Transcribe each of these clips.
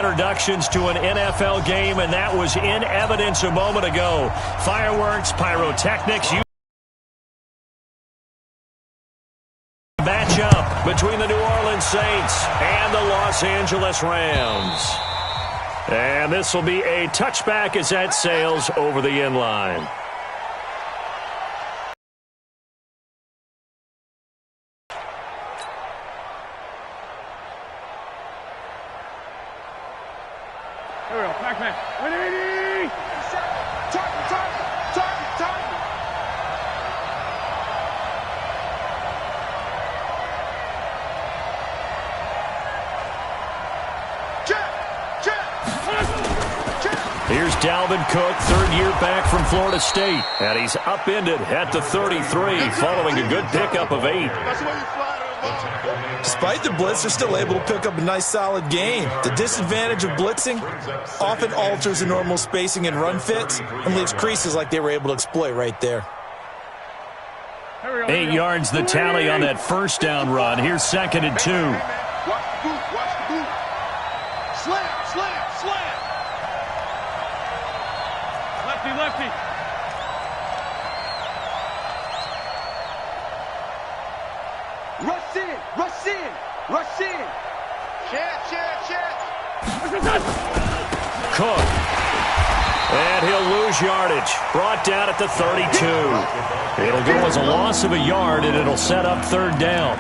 Introductions to an NFL game, and that was in evidence a moment ago. Fireworks, pyrotechnics, matchup between the New Orleans Saints and the Los Angeles Rams. And this will be a touchback as that sails over the end line. Here we go, Pac-Man. 180! Target! Here's Dalvin Cook, third year back from Florida State. And he's upended at the 33 following a good pickup of 8. Despite the blitz, they're still able to pick up a nice, solid gain. The disadvantage of blitzing often alters the normal spacing and run fits and leaves creases like they were able to exploit right there. 8 yards the tally on that first down run. Here's 2nd and 2. Watch the boot. Slam. Lefty. Rush in. Chance. Cook. And he'll lose yardage. Brought down at the 32. It'll go as a loss of a yard, and it'll set up 3rd down.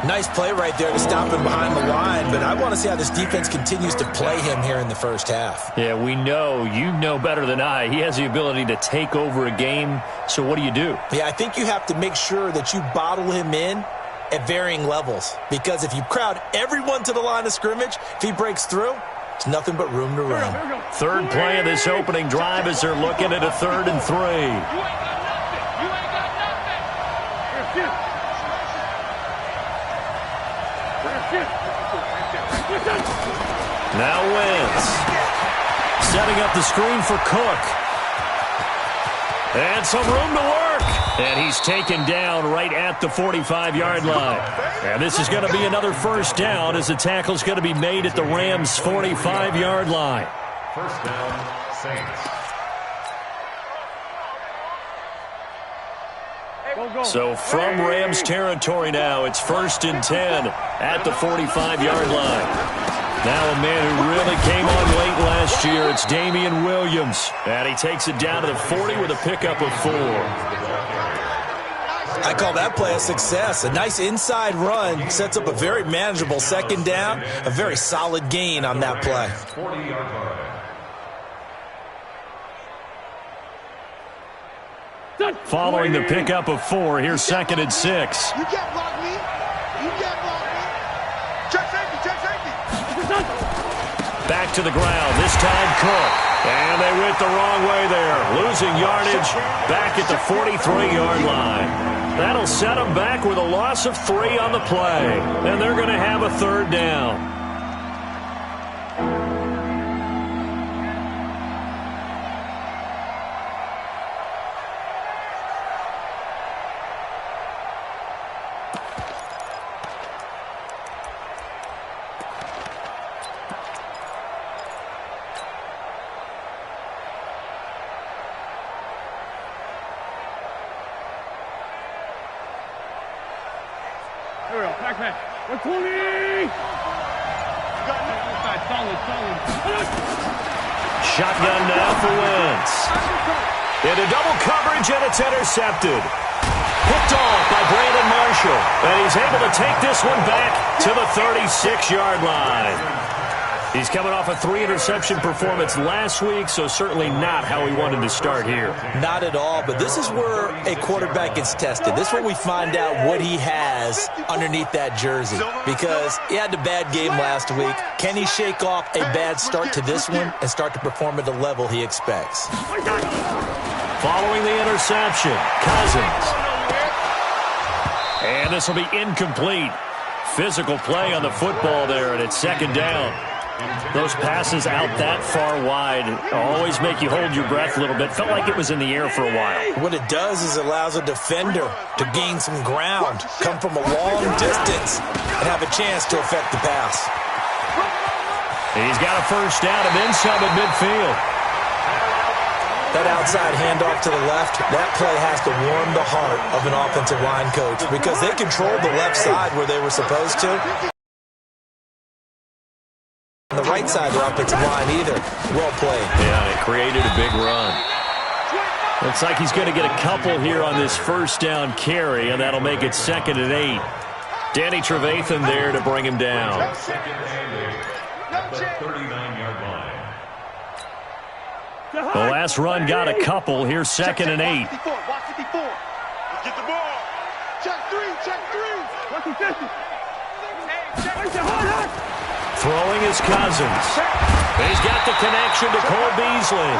Nice play right there to stop him behind the line, but I want to see how this defense continues to play him here in the first half. Yeah, we know. You know better than I. He has the ability to take over a game, so what do? Yeah, I think you have to make sure that you bottle him in at varying levels, because if you crowd everyone to the line of scrimmage, if he breaks through, it's nothing but room to run. Third play of this opening drive as they're looking at a 3rd and 3. Now Wentz. Setting up the screen for Cook. And some room to work. And he's taken down right at the 45-yard line. And this is going to be another first down as the tackle's going to be made at the Rams' 45-yard line. First down, Saints. So from Rams territory now, it's 1st and 10 at the 45-yard line. Now a man who really came on late last year, it's Damian Williams. And he takes it down to the 40 with a pickup of 4. I call that play a success. A nice inside run sets up a very manageable 2nd down, a very solid gain on that play. 40-yard line. Following the pickup of 4, here's 2nd and 6. You can't block me. Check safety. Back to the ground, this time Cook. And they went the wrong way there, losing yardage back at the 43-yard line. That'll set them back with a loss of 3 on the play. And they're going to have a 3rd down. Here we go, Pac-Man. 120! Solid. Shotgun now for Wentz. Into double coverage, and it's intercepted. Picked off by Brandon Marshall. And he's able to take this one back to the 36-yard line. He's coming off a 3-interception performance last week, so certainly not how he wanted to start here. Not at all, but this is where a quarterback gets tested. This is where we find out what he has underneath that jersey, because he had a bad game last week. Can he shake off a bad start to this one and start to perform at the level he expects? Following the interception, Cousins. And this will be incomplete. Physical play on the football there, and it's 2nd down. Those passes out that far wide always make you hold your breath a little bit. Felt like it was in the air for a while. What it does is it allows a defender to gain some ground, come from a long distance, and have a chance to affect the pass. He's got a first down and then some at midfield. That outside handoff to the left, that play has to warm the heart of an offensive line coach because they controlled the left side where they were supposed to. On the right side of the offensive line either. Well played. Yeah, it created a big run. Looks like he's going to get a couple here on this first down carry, and that'll make it 2nd and 8. Danny Trevathan there to bring him down. The 39-yard line. The last run got a couple. Here's 2nd and 8. Watch 54. Let's get the ball. Check 3. Watch 50. Throwing his Cousins. He's got the connection to Cole Beasley.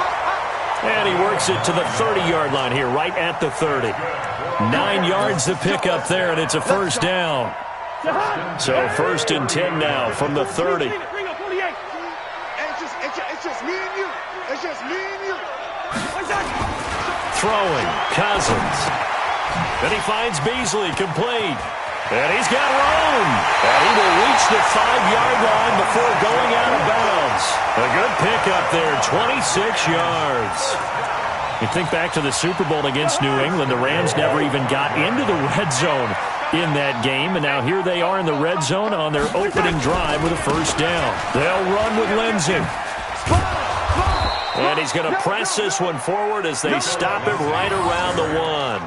And he works it to the 30-yard line here, right at the 30. 9 yards to pick up there, and it's a first down. So 1st and 10 now from the 30. It's just me and you. It's just me and you. Throwing, Cousins. Then he finds Beasley, complete. And he's got room. And he will reach the 5-yard line before going out of bounds. A good pickup there, 26 yards. You think back to the Super Bowl against New England, the Rams never even got into the red zone in that game, and now here they are in the red zone on their opening drive with a first down. They'll run with Lindsey. And he's going to press this one forward as they stop it right around the 1.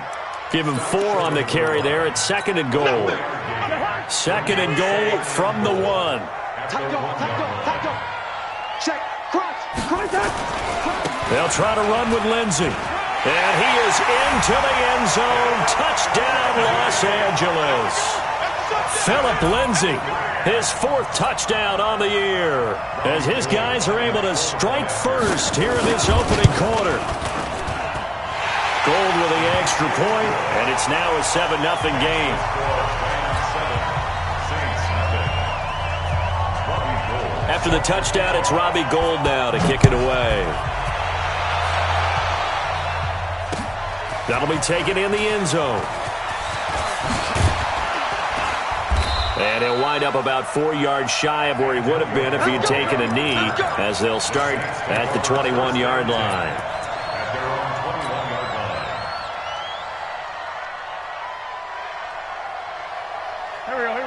Give him 4 on the carry there. It's 2nd and goal. 2nd and goal from the 1. They'll try to run with Lindsey. And he is into the end zone. Touchdown, Los Angeles. Philip Lindsey, his 4th touchdown on the year, as his guys are able to strike first here in this opening quarter. Gold with the extra point, and it's now a 7-0 game. After the touchdown, it's Robbie Gould now to kick it away. That'll be taken in the end zone. And he'll wind up about 4 yards shy of where he would have been if he had taken a knee, as they'll start at the 21-yard line.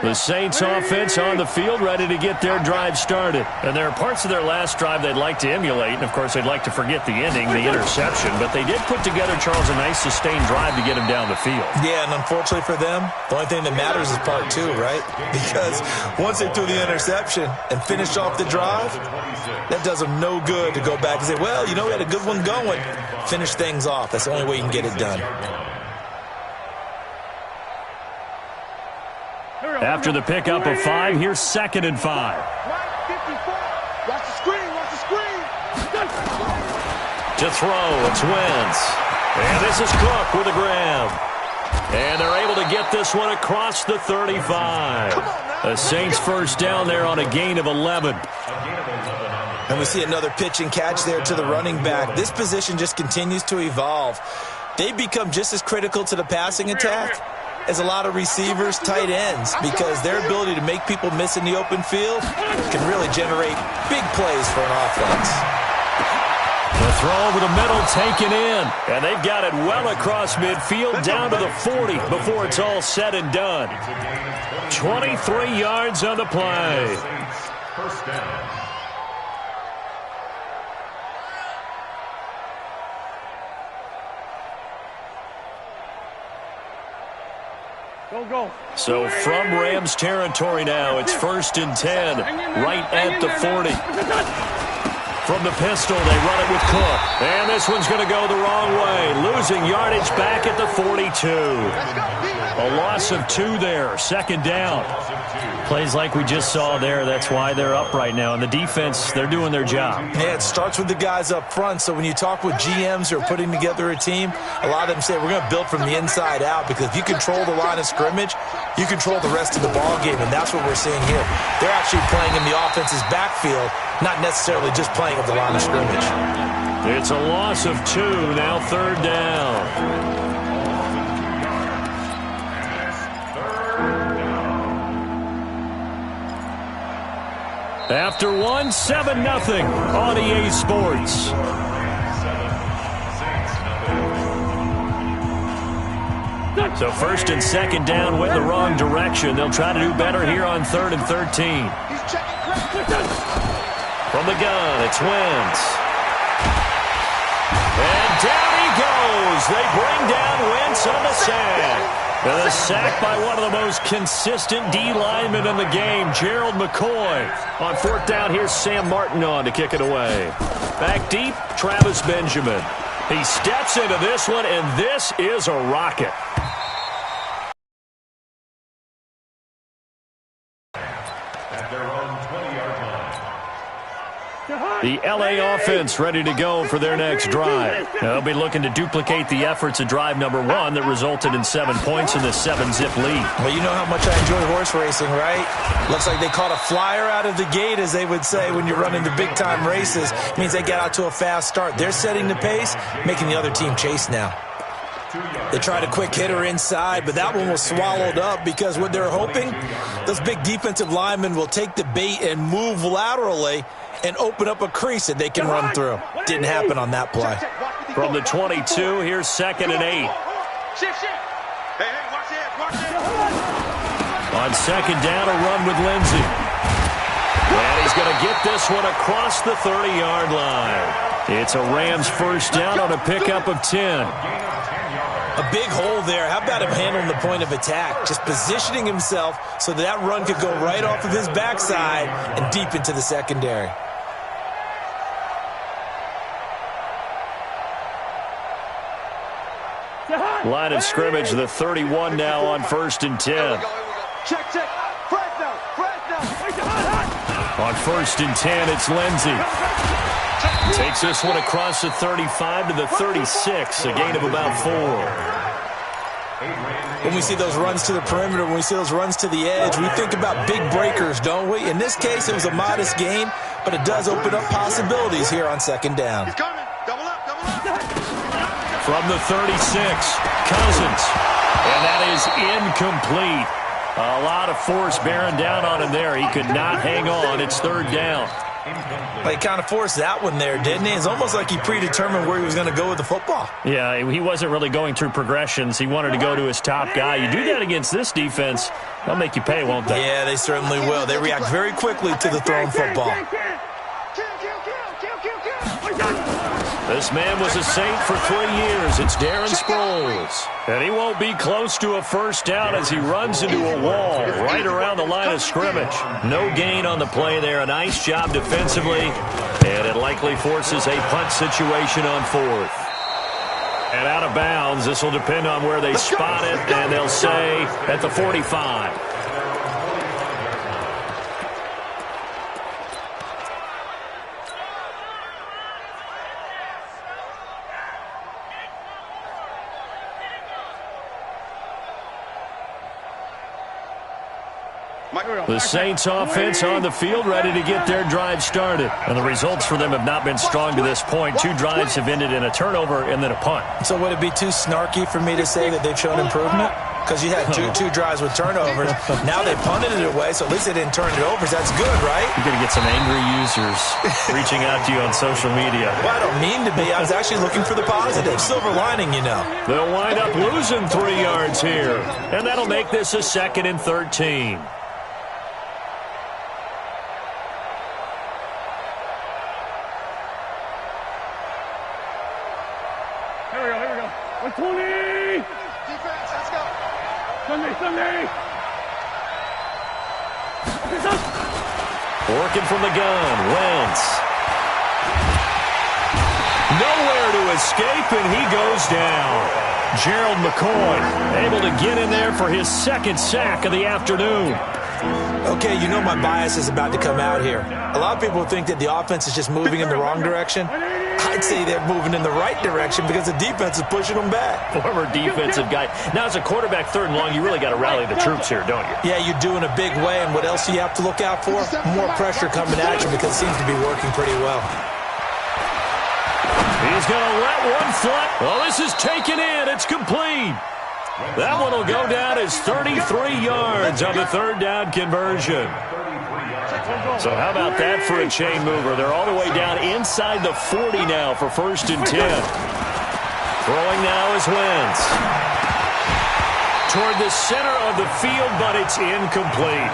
The Saints offense on the field, ready to get their drive started. And there are parts of their last drive they'd like to emulate. And, of course, they'd like to forget the ending, the interception. But they did put together, Charles, a nice sustained drive to get him down the field. Yeah, and unfortunately for them, the only thing that matters is part 2, right? Because once they threw the interception and finished off the drive, that does them no good to go back and say, well, you know, we had a good one going. Finish things off. That's the only way you can get it done. After the pickup of 5, here's 2nd and 5. Watch the screen. To throw, it's Wentz. And this is Cook with a grab. And they're able to get this one across the 35. The Saints first down there on a gain of 11. And we see another pitch and catch there to the running back. This position just continues to evolve. They become just as critical to the passing attack as a lot of receivers, tight ends, because their ability to make people miss in the open field can really generate big plays for an offense. The throw over the middle taken in, and they've got it well across midfield down to the 40 before it's all said and done. 23 yards on the play. First down. Go. So from Rams territory now, it's 1st and 10, right at the 40. From the pistol, they run it with Cook. And this one's going to go the wrong way, losing yardage back at the 42. A loss of 2 there, 2nd down. Plays like we just saw there, that's why they're up right now. And the defense, they're doing their job. Yeah, it starts with the guys up front. So when you talk with GMs who are putting together a team, a lot of them say, we're going to build from the inside out, because if you control the line of scrimmage, you control the rest of the ball game, and that's what we're seeing here. They're actually playing in the offense's backfield, not necessarily just playing at the line of scrimmage. It's a loss of 2, now 3rd down. After one, 7-0 on EA Sports. So first and second down went the wrong direction. They'll try to do better here on 3rd and 13. From the gun, it's Wentz. And down he goes. They bring down Wentz on the sack. And a sack by one of the most consistent D linemen in the game, Gerald McCoy. On 4th down, here's Sam Martin on to kick it away. Back deep, Travis Benjamin. He steps into this one, and this is a rocket. The L.A. offense ready to go for their next drive. They'll be looking to duplicate the efforts of drive number 1 that resulted in 7 points in the 7-zip lead. Well, you know how much I enjoy horse racing, right? Looks like they caught a flyer out of the gate, as they would say when you're running the big-time races. It means they got out to a fast start. They're setting the pace, making the other team chase now. They tried a quick hitter inside, but that one was swallowed up because what they're hoping, those big defensive linemen will take the bait and move laterally and open up a crease that they can run through. Didn't happen on that play. From the 22, here's 2nd and 8. On 2nd down, a run with Lindsey. And he's going to get this one across the 30-yard line. It's a Rams first down on a pickup of 10. A big hole there. How about him handling the point of attack? Just positioning himself so that run could go right off of his backside and deep into the secondary. Line of scrimmage, the 31 now on 1st and 10. Check. Fresno. On 1st and 10, it's Lindsey. Takes this one across the 35 to the 36, a gain of about 4. When we see those runs to the perimeter, when we see those runs to the edge, we think about big breakers, don't we? In this case, it was a modest gain, but it does open up possibilities here on 2nd down. He's coming. Double up. From the 36, Cousins. And that is incomplete. A lot of force bearing down on him there. He could not hang on. It's 3rd down. But he kind of forced that one there, didn't he? It's almost like he predetermined where he was going to go with the football. Yeah, he wasn't really going through progressions. He wanted to go to his top guy. You do that against this defense, they'll make you pay, won't they? Yeah, they certainly will. They react very quickly to the thrown football. This man was a Saint for 3 years. It's Darren Sproles. And he won't be close to a first down as he runs into a wall right around the line of scrimmage. No gain on the play there. A nice job defensively. And it likely forces a punt situation on 4th. And out of bounds. This will depend on where they spot it. And they'll say at the 45. The Saints offense on the field ready to get their drive started. And the results for them have not been strong to this point. 2 drives have ended in a turnover and then a punt. So would it be too snarky for me to say that they've shown improvement? Because you had two drives with turnovers. Now they punted it away, so at least they didn't turn it over. That's good, right? You're going to get some angry users reaching out to you on social media. Well, I don't mean to be. I was actually looking for the positive. Silver lining, you know. They'll wind up losing 3 yards here. And that'll make this a 2nd and 13. Here we go. 120. Defense, let's go. Sunday. Working from the gun, Wentz. Nowhere to escape, and he goes down. Gerald McCoy able to get in there for his 2nd sack of the afternoon. Okay, you know my bias is about to come out here. A lot of people think that the offense is just moving in the wrong direction. I'd say they're moving in the right direction because the defense is pushing them back. Former defensive guy. Now, as a quarterback 3rd and long, you really got to rally the troops here, don't you? Yeah, you do in a big way, and what else do you have to look out for? More pressure coming at you because it seems to be working pretty well. He's going to let one fly. Well, this is taken in. It's complete. That one will go down as 33 yards on the 3rd down conversion. So how about that for a chain mover? They're all the way down inside the 40 now for 1st and 10. Throwing now is Wentz. Toward the center of the field, but it's incomplete.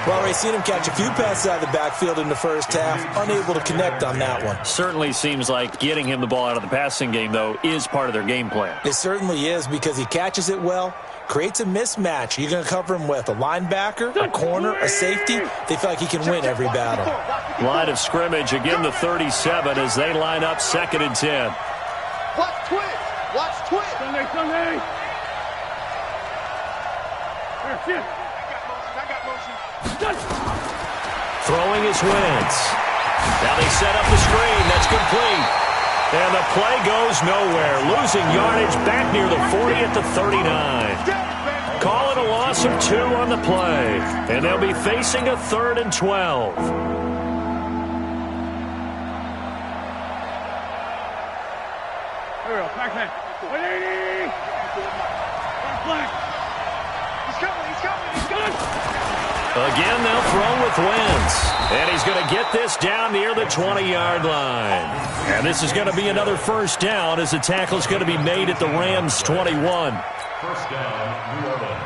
Well, we've seen him catch a few passes out of the backfield in the first half, unable to connect on that one. Certainly seems like getting him the ball out of the passing game, though, is part of their game plan. It certainly is, because he catches it well, creates a mismatch. You're going to cover him with a linebacker, a corner, a safety. They feel like he can win every battle. Line of scrimmage, again the 37 as they line up 2nd and 10. Watch twitch. Watch twitch. Sunday. Here, I got motion. Throwing is Wentz. Now they set up the screen. That's complete. And the play goes nowhere. Losing yardage back near the 40 at the 39. Call it a loss of 2 on the play. And they'll be facing a 3rd and 12. Here we go. Back. 180. Black. He's coming. Again, they'll throw with Wentz. And he's going to get this down near the 20-yard line. And this is going to be another 1st down as the tackle is going to be made at the Rams' 21. 1st down, New Orleans.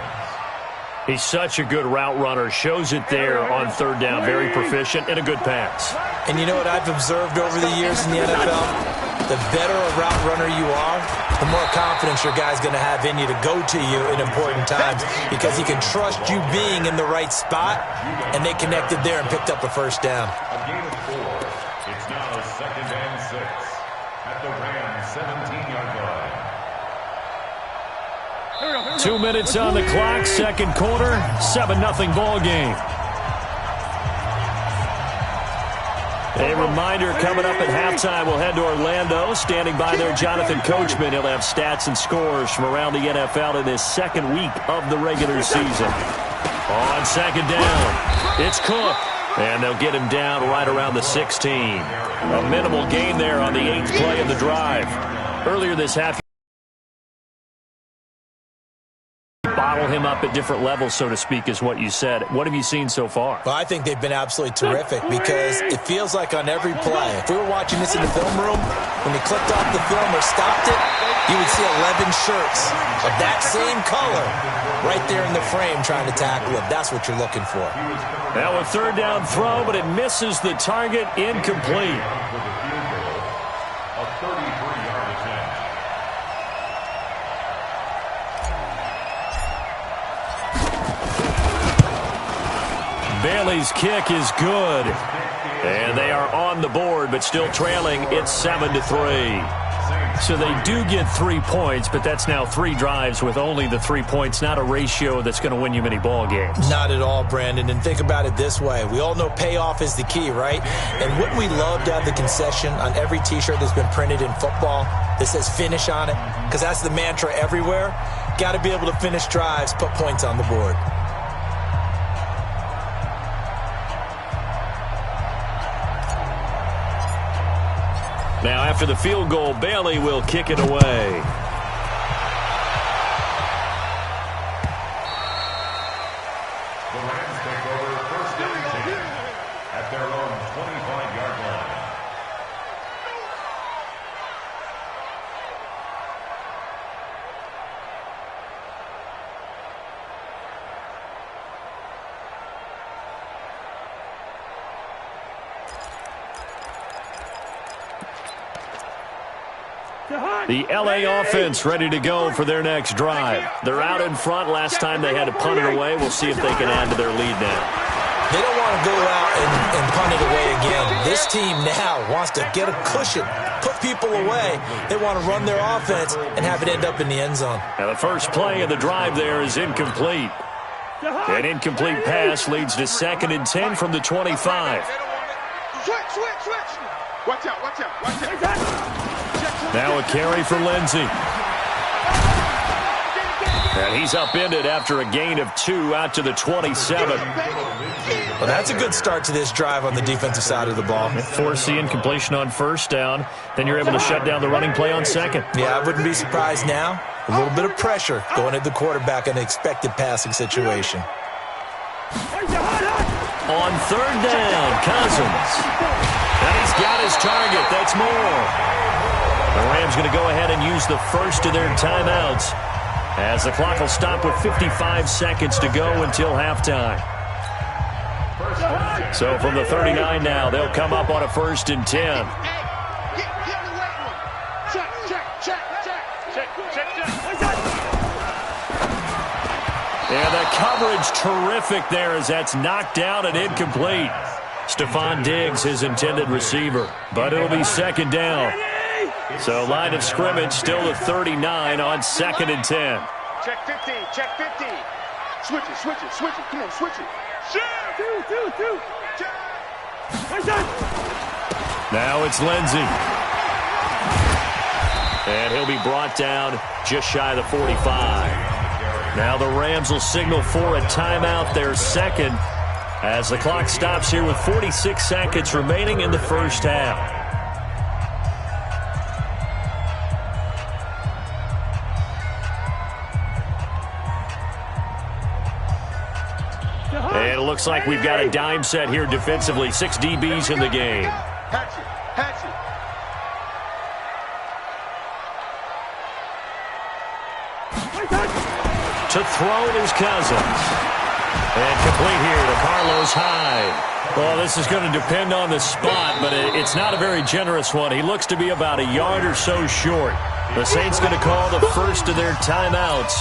He's such a good route runner. Shows it there on 3rd down. Very proficient and a good pass. And you know what I've observed over the years in the NFL? The better a route runner you are, the more confidence your guy's going to have in you to go to you in important times, because he can trust you being in the right spot, and they connected there and picked up a 1st down. A gain of 4. It's now 2nd and 6 at the Rams' 17-yard line. 2 minutes on the clock, 2nd quarter, 7-0 ball game. A reminder, coming up at halftime, we'll head to Orlando. Standing by there, Jonathan Coachman. He'll have stats and scores from around the NFL in this 2nd week of the regular season. On 2nd down, it's Cook. And they'll get him down right around the 16. A minimal gain there on the 8th play of the drive. Earlier this half, bottle him up at different levels, so to speak, is what you said. What have you seen so far? Well, I think they've been absolutely terrific, because it feels like on every play, if we were watching this in the film room, when they clicked off the film or stopped it, you would see 11 shirts of that same color right there in the frame trying to tackle it. That's what you're looking for. Now a 3rd down throw, but it misses the target. Incomplete. A 33-yard attempt. Bailey's kick is good. And they are on the board, but still trailing. It's 7-3. So they do get 3 points, but that's now 3 drives with only the 3 points. Not a ratio that's going to win you many ball games. Not at all, Brandon. And think about it this way. We all know payoff is the key, right? And wouldn't we love to have the concession on every T-shirt that's been printed in football that says finish on it? Because that's the mantra everywhere. Got to be able to finish drives, put points on the board. Now, after the field goal, Bailey will kick it away. The Rams take over 1st and 10 at their own 25-yard line. The L.A. offense ready to go for their next drive. They're out in front. Last time they had to punt it away. We'll see if they can add to their lead now. They don't want to go out and punt it away again. This team now wants to get a cushion, put people away. They want to run their offense and have it end up in the end zone. Now the first play of the drive there is incomplete. An incomplete pass leads to 2nd and 10 from the 25. Switch. Watch out. Now a carry for Lindsey. And he's upended after a gain of 2 out to the 27. Well, that's a good start to this drive on the defensive side of the ball. Force the incompletion on 1st down. Then you're able to shut down the running play on 2nd. Yeah, I wouldn't be surprised now. A little bit of pressure going at the quarterback in an expected passing situation. On third down, Cousins. And he's got his target. That's more. The Rams going to go ahead and use the first of their timeouts as the clock will stop with 55 seconds to go until halftime. So from the 39 now, they'll come up on a 1st and 10. And the coverage terrific there as that's knocked out and incomplete. Stephon Diggs, his intended receiver. But it'll be 2nd down. So line of scrimmage still the 39 on 2nd and 10. Check 50, check 50. Switch it, switch it, switch it. Come on, switch it. Two. Now it's Lindsey. And he'll be brought down just shy of the 45. Now the Rams will signal for a timeout, their second, as the clock stops here with 46 seconds remaining in the first half. And it looks like we've got a dime set here defensively. 6 DBs in the game. Hatch it. To throw is Cousins. And complete here to Carlos Hyde. Well, this is going to depend on the spot, but it's not a very generous one. He looks to be about a yard or so short. The Saints going to call the first of their timeouts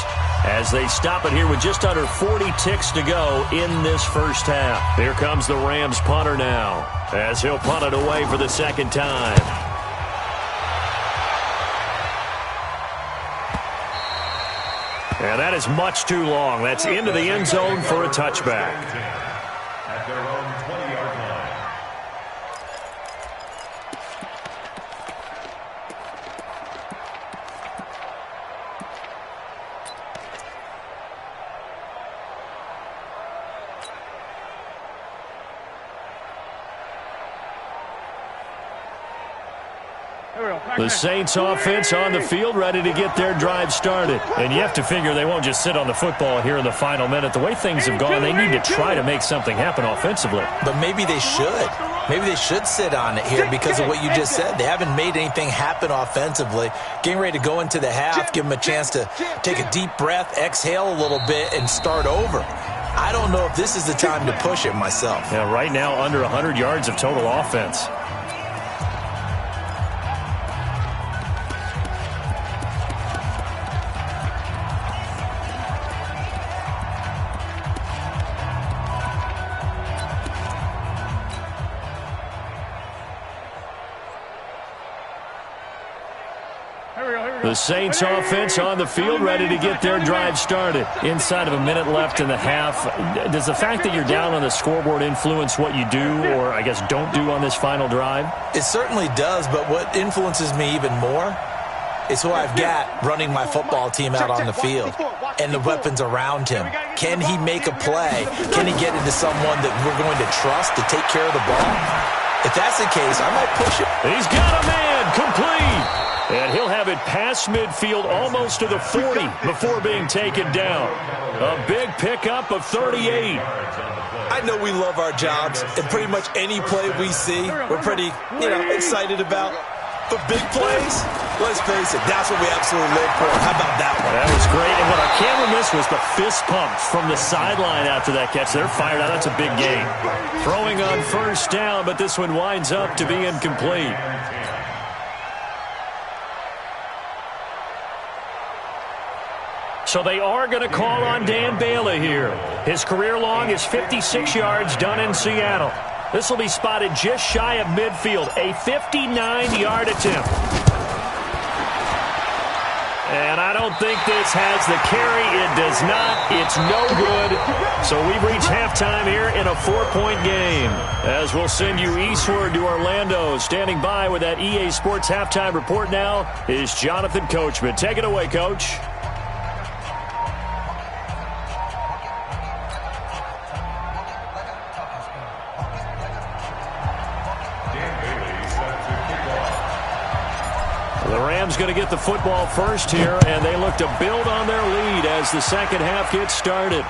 as they stop it here with just under 40 ticks to go in this first half. Here comes the Rams punter now as he'll punt it away for the second time. And that is much too long. That's into the end zone for a touchback. At their own 20-yard line. The Saints offense on the field, ready to get their drive started. And you have to figure they won't just sit on the football here in the final minute. The way things have gone, they need to try to make something happen offensively. But maybe they should. Maybe they should sit on it here because of what you just said. They haven't made anything happen offensively. Getting ready to go into the half, give them a chance to take a deep breath, exhale a little bit, and start over. I don't know if this is the time to push it myself. Yeah, right now under 100 yards of total offense. The Saints offense on the field, ready to get their drive started. Inside of a minute left in the half. Does the fact that you're down on the scoreboard influence what you do or, I guess, don't do on this final drive? It certainly does, but what influences me even more is who I've got running my football team out on the field and the weapons around him. Can he make a play? Can he get into someone that we're going to trust to take care of the ball? If that's the case, I might push it. He's got a man complete. And he'll have it past midfield almost to the 40 before being taken down. A big pickup of 38. I know we love our jobs, and pretty much any play we see, we're pretty, excited about. But big plays, let's face it, that's what we absolutely live for. How about that one? That was great. And what I can't miss was the fist pumps from the sideline after that catch. They're fired out. That's a big gain. Throwing on first down, but this one winds up to be incomplete. So they are going to call on Dan Bailey here. His career long is 56 yards done in Seattle. This will be spotted just shy of midfield, a 59-yard attempt. And I don't think this has the carry. It does not. It's no good. So we've reached halftime here in a 4-point game. As we'll send you eastward to Orlando. Standing by with that EA Sports halftime report now is Jonathan Coachman. Take it away, Coach. The Rams going to get the football first here, and they look to build on their lead as the second half gets started.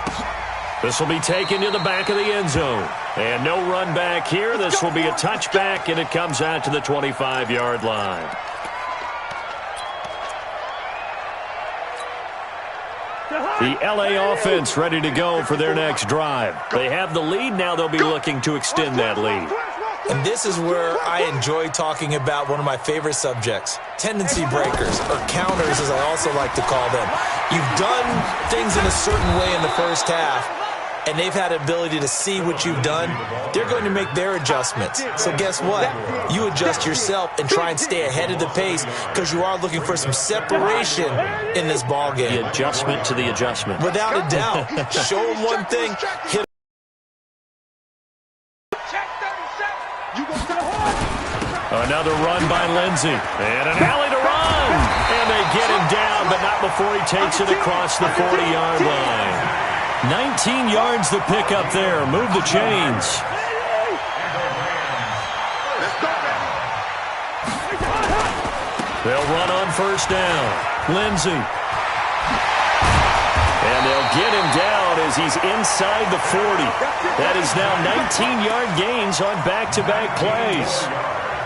This will be taken to the back of the end zone. And no run back here. This will be a touchback, and it comes out to the 25-yard line. The LA offense ready to go for their next drive. They have the lead. Now they'll be looking to extend that lead. And this is where I enjoy talking about one of my favorite subjects, tendency breakers, or counters as I also like to call them. You've done things in a certain way in the first half, and they've had the ability to see what you've done. They're going to make their adjustments. So guess what? You adjust yourself and try and stay ahead of the pace because you are looking for some separation in this ball game. The adjustment to the adjustment. Without a doubt. Show them one thing, hit. Another run by Lindsey. And an alley to run. And they get him down, but not before he takes it across the 40-yard line. 19 yards to pick up there. Move the chains. They'll run on first down. Lindsey. And they'll get him down as he's inside the 40. That is now 19-yard gains on back-to-back plays.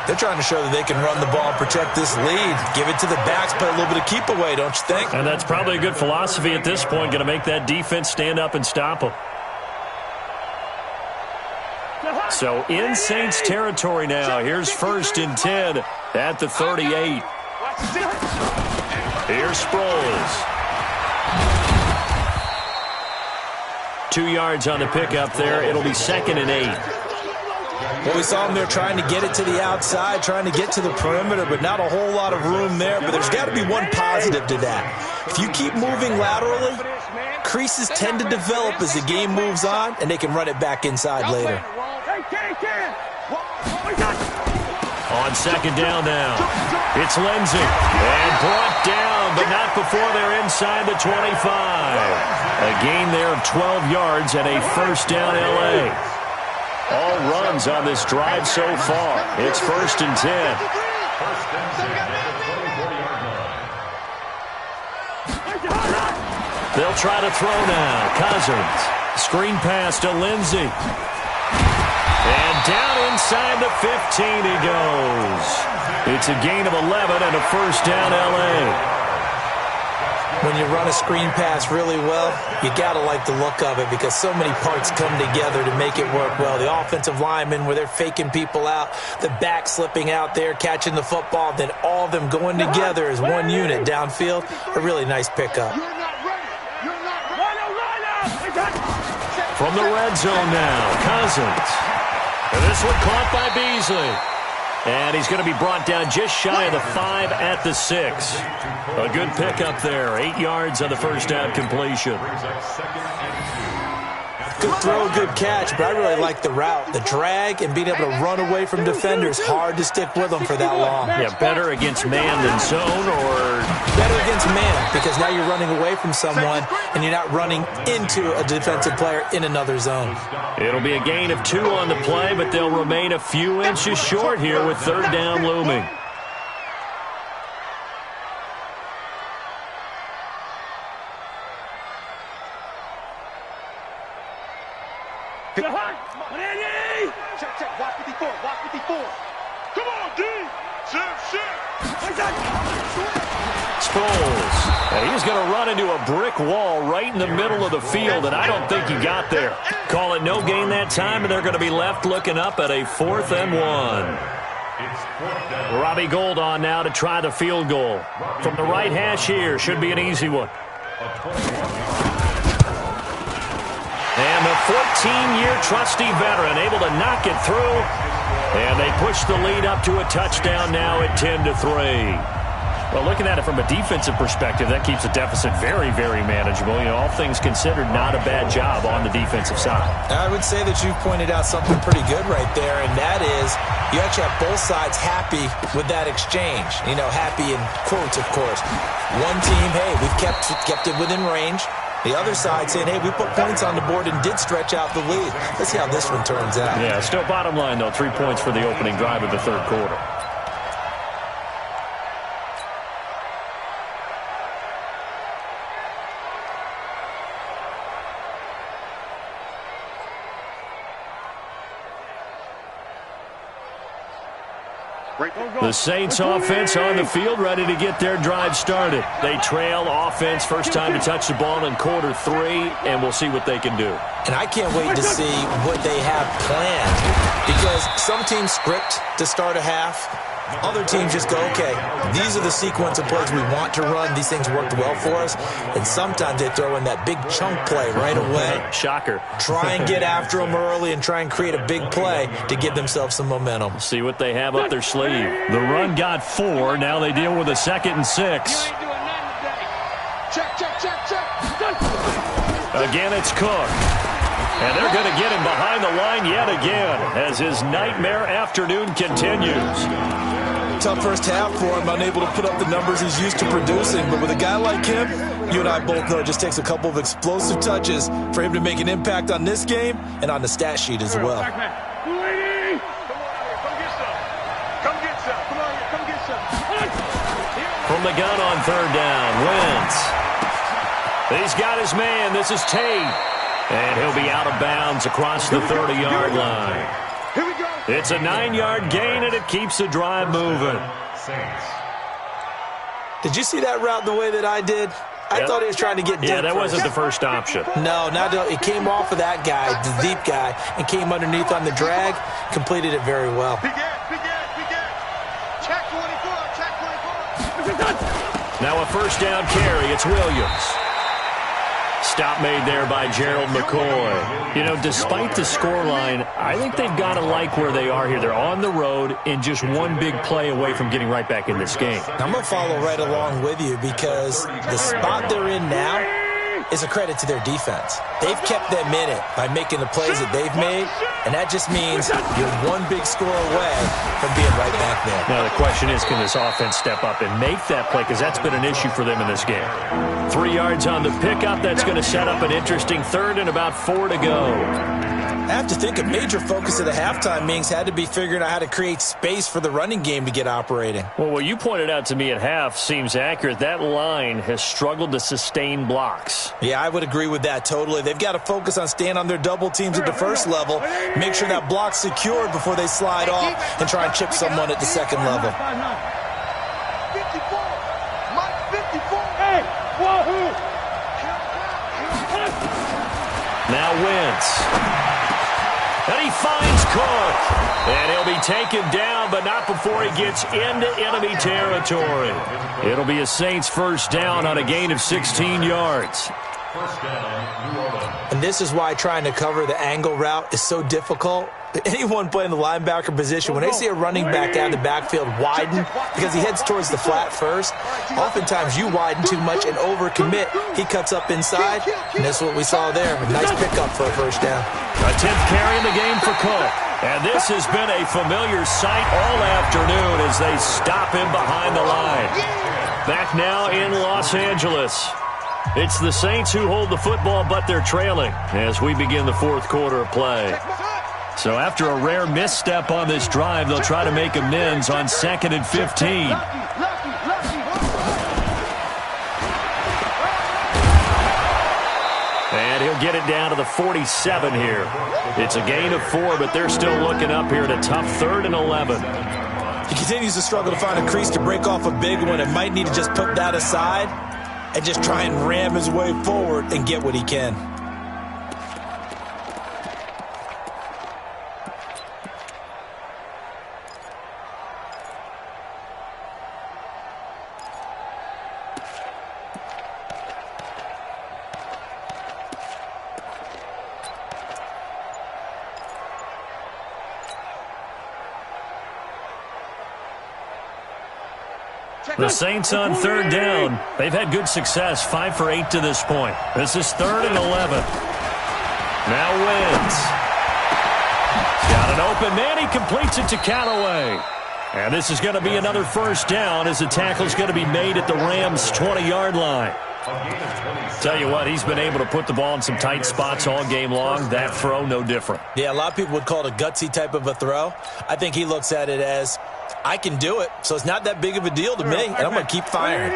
They're trying to show that they can run the ball and protect this lead. Give it to the backs, play a little bit of keep away, don't you think? And that's probably a good philosophy at this point, going to make that defense stand up and stop them. So in Saints territory now. Here's 1st and 10 at the 38. Here's Sproles. 2 yards on the pickup there. It'll be 2nd and 8. Well, we saw them there trying to get it to the outside, trying to get to the perimeter, but not a whole lot of room there. But there's got to be one positive to that. If you keep moving laterally, creases tend to develop as the game moves on, and they can run it back inside later. On 2nd down now, it's Lindsey. And brought down, but not before they're inside the 25. A gain there of 12 yards and a 1st down L.A. All runs on this drive so far. It's 1st and 10. They'll try to throw now. Cousins. Screen pass to Lindsey. And down inside the 15 he goes. It's a gain of 11 and a 1st down L.A. When you run a screen pass really well, you got to like the look of it because so many parts come together to make it work well. The offensive linemen, where they're faking people out, the back slipping out there, catching the football, then all of them going together as one unit downfield. A really nice pickup. From the red zone now, Cousins. And this one caught by Beasley. And he's going to be brought down just shy of the 5 at the 6. A good pickup there. 8 yards on the 1st down completion. Good throw, good catch, but I really like the route. The drag and being able to run away from defenders, hard to stick with them for that long. Yeah, better against man than zone, or? Better against man, because now you're running away from someone and you're not running into a defensive player in another zone. It'll be a gain of 2 on the play, but they'll remain a few inches short here with 3rd down looming. Check. Watch 54. Come on, D. Sproles. And he's going to run into a brick wall right in the middle of the field, and I don't think he got there. Call it no gain that time, and they're going to be left looking up at a 4th and 1. Robbie Gould on now to try the field goal. From the right hash here, should be an easy one. And the 14-year trusty veteran able to knock it through. And they push the lead up to a touchdown now at 10-3. Well, looking at it from a defensive perspective, that keeps the deficit very, very manageable. You know, all things considered, not a bad job on the defensive side. I would say that you've pointed out something pretty good right there, and that is you actually have both sides happy with that exchange. You know, happy in quotes, of course. One team, hey, we've kept it within range. The other side saying, hey, we put points on the board and did stretch out the lead. Let's see how this one turns out. Yeah, still bottom line, though, 3 points for the opening drive of the 3rd quarter. The Saints offense on the field, ready to get their drive started. They trail offense, first time to touch the ball in quarter 3, and we'll see what they can do. And I can't wait to see what they have planned, because some teams script to start a half. Other teams just go, okay, these are the sequence of plays we want to run. These things worked well for us. And sometimes they throw in that big chunk play right away. Shocker. Try and get after them early and try and create a big play to give themselves some momentum. See what they have up their sleeve. The run got 4. Now they deal with a 2nd and 6. Again, it's Cook. And they're going to get him behind the line yet again as his nightmare afternoon continues. Tough first half for him, unable to put up the numbers he's used to producing. But with a guy like him, you and I both know it just takes a couple of explosive touches for him to make an impact on this game and on the stat sheet as well. From the gun on 3rd down, Wentz. He's got his man. This is Tate. And he'll be out of bounds across the 30-yard line. Here we go. It's a 9-yard gain, and it keeps the drive moving. Did you see that route the way that I did? I thought he was trying to get deep. Yeah, that wasn't the first option. No, it came off of that guy, the deep guy, and came underneath on the drag, completed it very well. Big end. Check 24. Now a first down carry. It's Williams. Stop made there by Gerald McCoy. You know, despite the scoreline, I think they've got to like where they are here. They're on the road and just one big play away from getting right back in this game. I'm going to follow right along with you because the spot they're in now is a credit to their defense. They've kept them in it by making the plays that they've made, and that just means you're one big score away from being right back there. Now the question is, can this offense step up and make that play? Because that's been an issue for them in this game. 3 yards on the pickup. That's going to set up an interesting 3rd and about 4 to go. I have to think a major focus of the halftime meetings had to be figuring out how to create space for the running game to get operating. Well, what you pointed out to me at half seems accurate. That line has struggled to sustain blocks. Yeah, I would agree with that totally. They've got to focus on staying on their double teams at the first level, make sure that block's secured before they slide off and try and chip someone at the second level. 54. Mike 54. Hey, wahoo. Now Wentz. And he finds Cook. And he'll be taken down, but not before he gets into enemy territory. It'll be a Saints first down on a gain of 16 yards. And this is why trying to cover the angle route is so difficult. Anyone playing the linebacker position, when they see a running back out of the backfield widen because he heads towards the flat first, oftentimes you widen too much and overcommit. He cuts up inside, and that's what we saw there. A nice pickup for a first down. A 10th carry in the game for Cook. And this has been a familiar sight all afternoon as they stop him behind the line. Back now in Los Angeles. It's the Saints who hold the football, but they're trailing as we begin the 4th quarter of play. So after a rare misstep on this drive, they'll try to make amends on 2nd and 15. And he'll get it down to the 47 here. It's a gain of 4, but they're still looking up here at a tough 3rd and 11. He continues to struggle to find a crease to break off a big one and might need to just put that aside and just try and ram his way forward and get what he can. The Saints on 3rd down. They've had good success, 5 for 8 to this point. This is 3rd and 11. Now Wentz. Got an open man. He completes it to Callaway. And this is going to be another first down as the tackle's going to be made at the Rams' 20-yard line. Tell you what, he's been able to put the ball in some tight spots all game long. That throw, no different. Yeah, a lot of people would call it a gutsy type of a throw. I think he looks at it as, I can do it, so it's not that big of a deal to me, and I'm going to keep firing.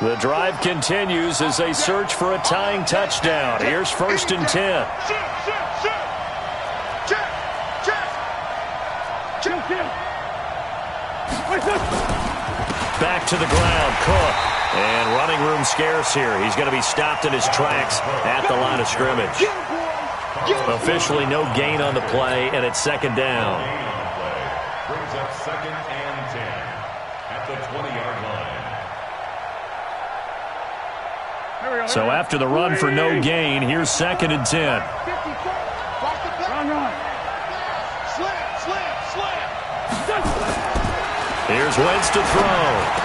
The drive continues as they search for a tying touchdown. Here's 1st and 10. Back to the ground, Cook. And running room scarce here. He's going to be stopped in his tracks at the line of scrimmage. Officially no gain on the play, and it's second down. Brings up 2nd and 10 at the 20-yard line. So after the run for no gain, here's 2nd and 10. Here's Wentz to throw.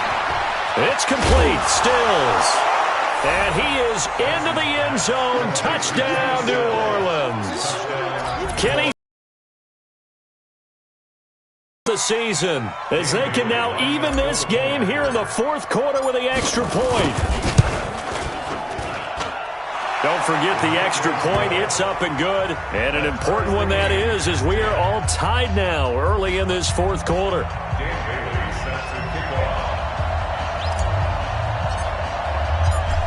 It's complete. Stills. And he is into the end zone. Touchdown, New Orleans. Kenny the season as they can now even this game here in the 4th quarter with the extra point. Don't forget the extra point. It's up and good. And an important one that is as we are all tied now early in this 4th quarter.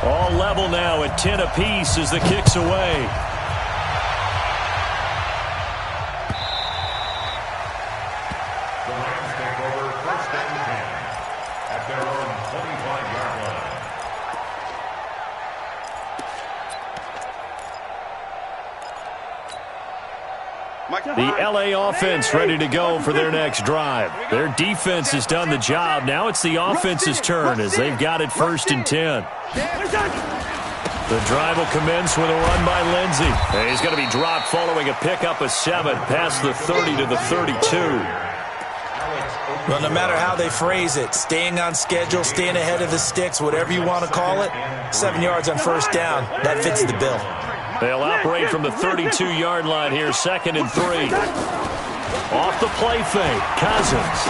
All level now at 10 apiece as the kick's away. The Rams take over 1st and 10 at their own 25-yard line. The L.A. offense ready to go for their next drive. Their defense has done the job. Now it's the offense's turn as they've got it 1st and 10. The drive will commence with a run by Lindsey. And he's going to be dropped following a pickup of 7 past the 30 to the 32. Well, no matter how they phrase it, staying on schedule, staying ahead of the sticks, whatever you want to call it, 7 yards on 1st down, that fits the bill. They'll operate from the 32-yard line here, 2nd and 3. Off the play fake, Cousins.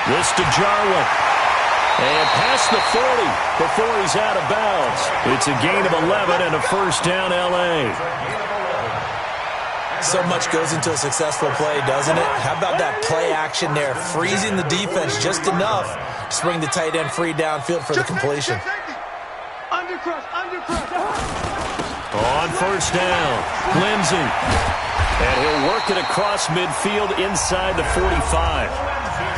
This to Jarwin. And past the 40 before he's out of bounds. It's a gain of 11 and a 1st down, L.A. So much goes into a successful play, doesn't it? How about that play action there, freezing the defense just enough to bring the tight end free downfield for the completion. On 1st down, Lindsey. And he'll work it across midfield inside the 45.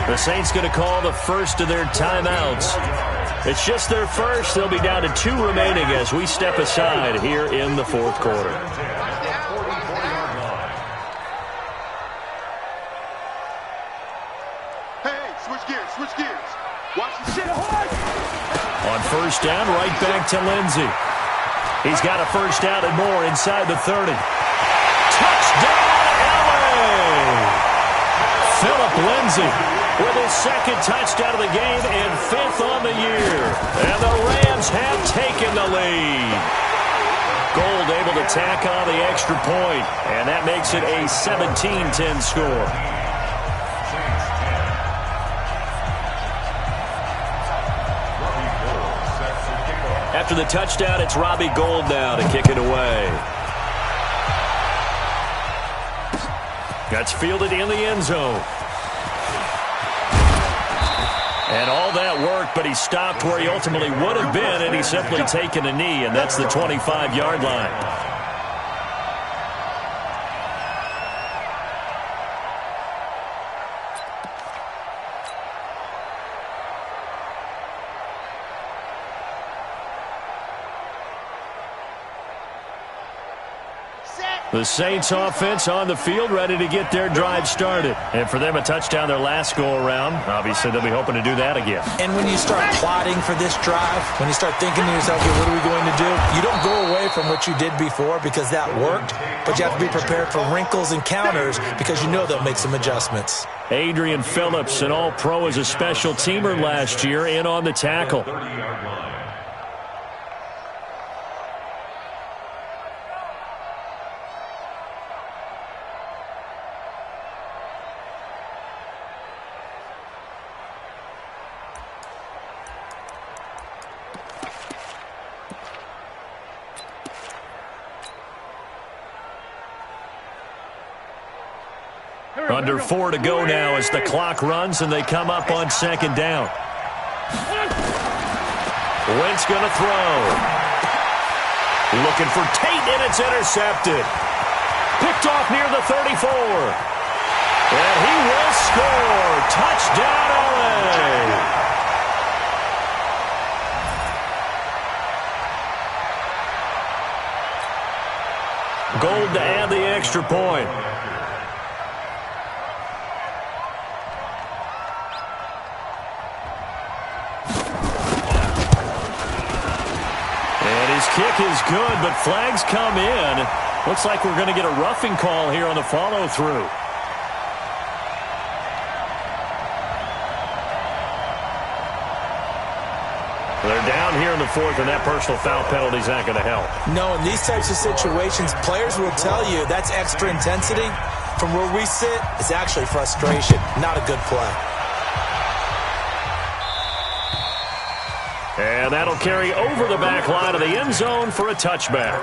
The Saints going to call the first of their timeouts. It's just their first. They'll be down to 2 remaining as we step aside here in the 4th quarter. Hey, switch gears. Watch the shit. On 1st down, right back to Lindsey. He's got a 1st down and more inside the 30. Touchdown, LA! Philip Lindsey with his 2nd touchdown of the game and 5th on the year. And the Rams have taken the lead. Gold able to tack on the extra point, and that makes it a 17-10 score. After the touchdown, it's Robbie Gould now to kick it away. That's fielded in the end zone. And all that work, but he stopped where he ultimately would have been, and he's simply taken a knee, and that's the 25-yard line. The Saints offense on the field ready to get their drive started. And for them, a touchdown their last go-around. Obviously, they'll be hoping to do that again. And when you start plotting for this drive, when you start thinking to yourself, okay, what are we going to do? You don't go away from what you did before because that worked, but you have to be prepared for wrinkles and counters because you know they'll make some adjustments. Adrian Phillips, an all-pro as a special teamer last year, in on the tackle. Under 4 to go now as the clock runs and they come up on 2nd down. Wentz going to throw. Looking for Tate, and it's intercepted. Picked off near the 34. And he will score. Touchdown, LA. Gold to add the extra point. And his kick is good, but flags come in. Looks like we're going to get a roughing call here on the follow-through. They're down here in the fourth, and that personal foul penalty is not going to help. No, in these types of situations, players will tell you that's extra intensity. From where we sit, it's actually frustration, not a good play. And that'll carry over the back line of the end zone for a touchback.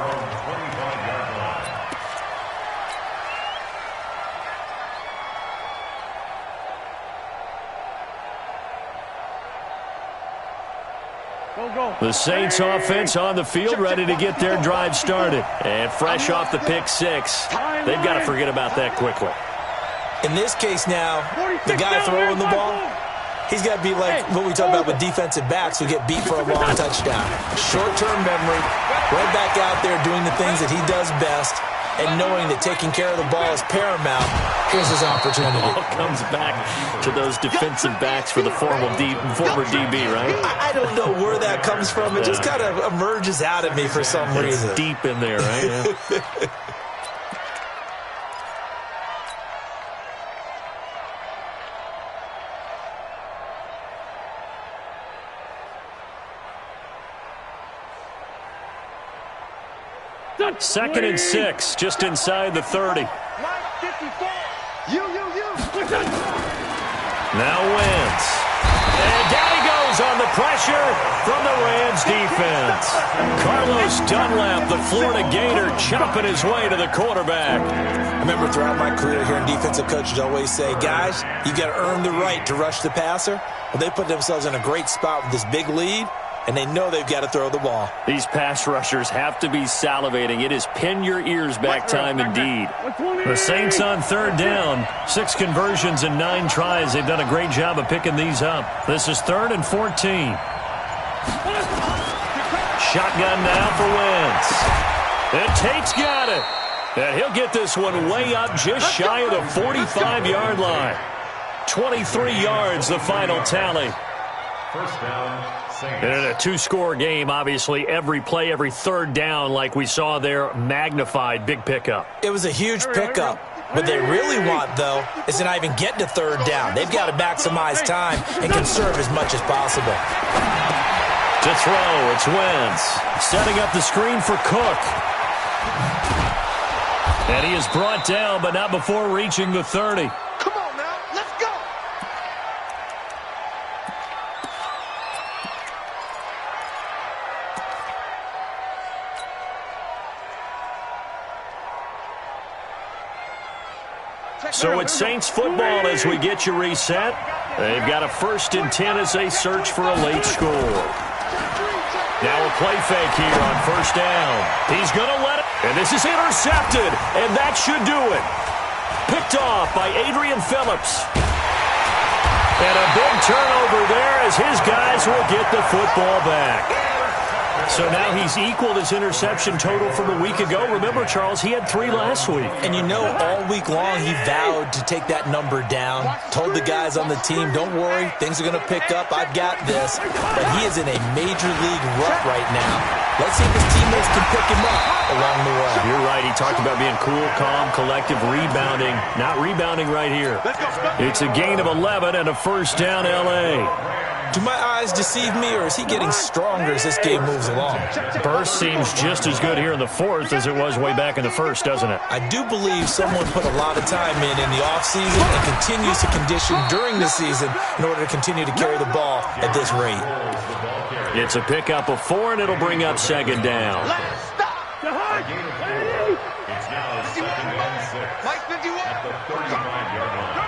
The Saints offense on the field, ready to get their drive started. And fresh off the pick six, they've got to forget about that quickly. In this case now, the guy throwing the ball, he's got to be like what we talk about with defensive backs who get beat for a long touchdown. Short-term memory, right back out there doing the things that he does best, and knowing that taking care of the ball is paramount. Here's his opportunity. All comes back to those defensive backs for the former DB, right? I don't know where that comes from. It just kind of emerges out of me for some reason. It's deep in there, right? Yeah. Second and 6, just inside the 30. Now Wentz. And down he goes on the pressure from the Rams defense. Carlos Dunlap, the Florida Gator, chopping his way to the quarterback. I remember throughout my career hearing defensive coaches always say, guys, you got to earn the right to rush the passer. Well, they put themselves in a great spot with this big lead, and they know they've got to throw the ball. These pass rushers have to be salivating. It is pin your ears back time indeed. The Saints on third down. 6 conversions and 9 tries. They've done a great job of picking these up. This is 3rd and 14. Shotgun now for Wentz. And Tate's got it. And he'll get this one way up just shy of the 45-yard line. 23 yards, the final tally. First down. And in a 2-score game, obviously, every play, every third down, like we saw there, magnified, big pickup. It was a huge pickup. What they really want, though, is to not even get to third down. They've got to maximize time and conserve as much as possible. To throw, it's Wentz. Setting up the screen for Cook. And he is brought down, but not before reaching the 30. So it's Saints football as we get you reset. They've got a 1st and 10 as they search for a late score. Now a play fake here on 1st down. He's going to let it. And this is intercepted. And that should do it. Picked off by Adrian Phillips. And a big turnover there as his guys will get the football back. So now he's equaled his interception total from a week ago. Remember, Charles, he had 3 last week. And you know, all week long he vowed to take that number down. Told the guys on the team, don't worry, things are going to pick up. I've got this. But he is in a major league rut right now. Let's see if his teammates can pick him up along the way. You're right. He talked about being cool, calm, collective, rebounding. Not rebounding right here. It's a gain of 11 and a 1st down, L.A. Do my eyes deceive me, or is he getting stronger as this game moves along? Burst seems just as good here in the 4th as it was way back in the 1st, doesn't it? I do believe someone put a lot of time in the offseason and continues to condition during the season in order to continue to carry the ball at this rate. It's a pickup of 4, and it'll bring up 2nd down. It's now 2nd and 6 at the 35-yard line.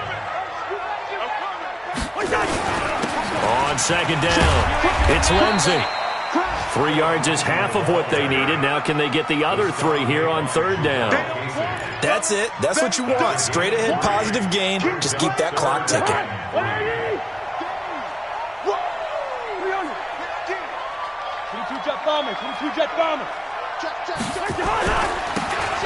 On 2nd down, it's Lindsey. 3 yards is half of what they needed. Now can they get the other 3 here on 3rd down? That's it. That's what you want. Straight ahead positive gain. Just keep that clock ticking.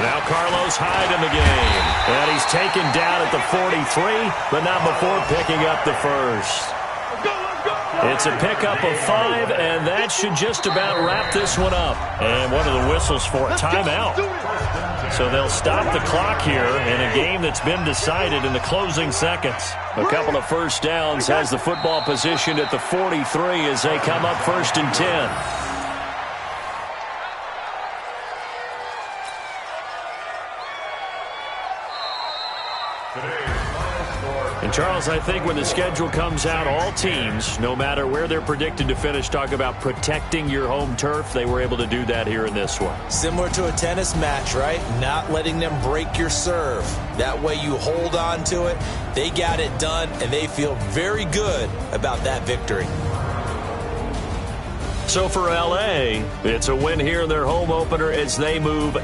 Now Carlos Hyde in the game. And he's taken down at the 43, but not before picking up the first. It's a pickup of 5, and that should just about wrap this one up. And one of the whistles for a timeout. So they'll stop the clock here in a game that's been decided in the closing seconds. A couple of first downs has the football positioned at the 43 as they come up 1st and 10. And, Charles, I think when the schedule comes out, all teams, no matter where they're predicted to finish, talk about protecting your home turf. They were able to do that here in this one. Similar to a tennis match, right? Not letting them break your serve. That way you hold on to it. They got it done, and they feel very good about that victory. So for L.A., it's a win here in their home opener as they move